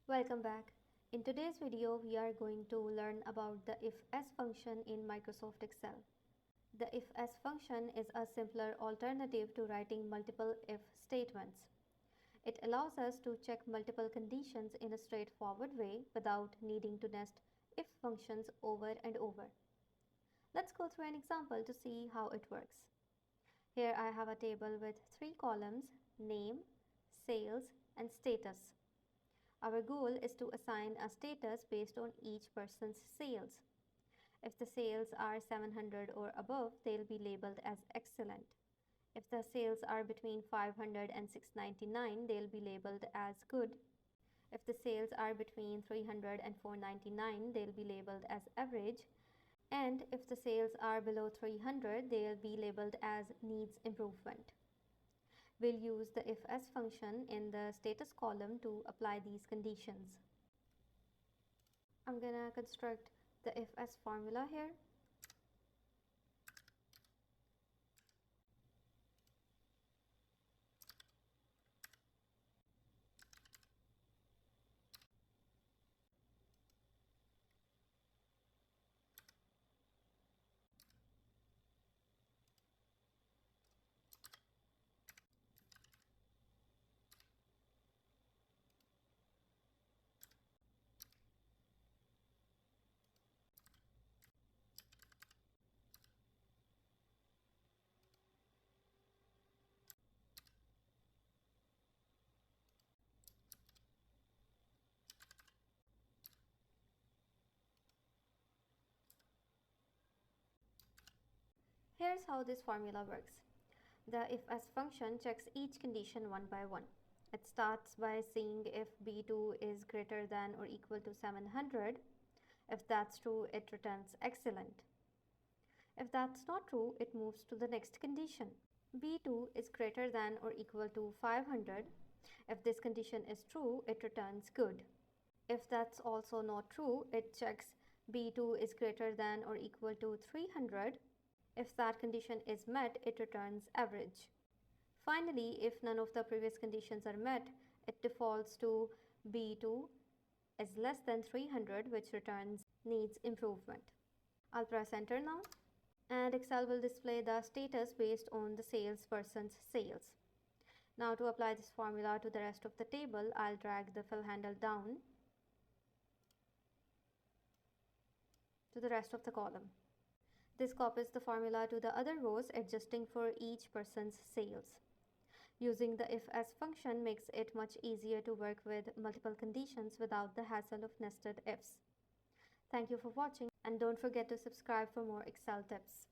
Welcome back. In today's video, we are going to learn about the IFS function in Microsoft Excel. The IFS function is a simpler alternative to writing multiple if statements. It allows us to check multiple conditions in a straightforward way without needing to nest if functions over and over. Let's go through an example to see how it works. Here I have a table with 3 columns: name, sales, and status. Our goal is to assign a status based on each person's sales. If the sales are 700 or above, they'll be labeled as excellent. If the sales are between 500 and 699, they'll be labeled as good. If the sales are between 300 and 499, they'll be labeled as average. And if the sales are below 300, they'll be labeled as needs improvement. We'll use the IFS function in the status column to apply these conditions. I'm going to construct the IFS formula here. Here's how this formula works. The IFS function checks each condition one by one. It starts by seeing if B2 is greater than or equal to 700. If that's true, it returns excellent. If that's not true, it moves to the next condition. B2 is greater than or equal to 500. If this condition is true, it returns good. If that's also not true, it checks B2 is greater than or equal to 300. If that condition is met, it returns average. Finally, if none of the previous conditions are met, it defaults to B2 is less than 300, which returns needs improvement. I'll press enter now, and Excel will display the status based on the salesperson's sales. Now to apply this formula to the rest of the table, I'll drag the fill handle down to the rest of the column. This copies the formula to the other rows, adjusting for each person's sales. Using the IFS function makes it much easier to work with multiple conditions without the hassle of nested ifs. Thank you for watching, and don't forget to subscribe for more Excel tips.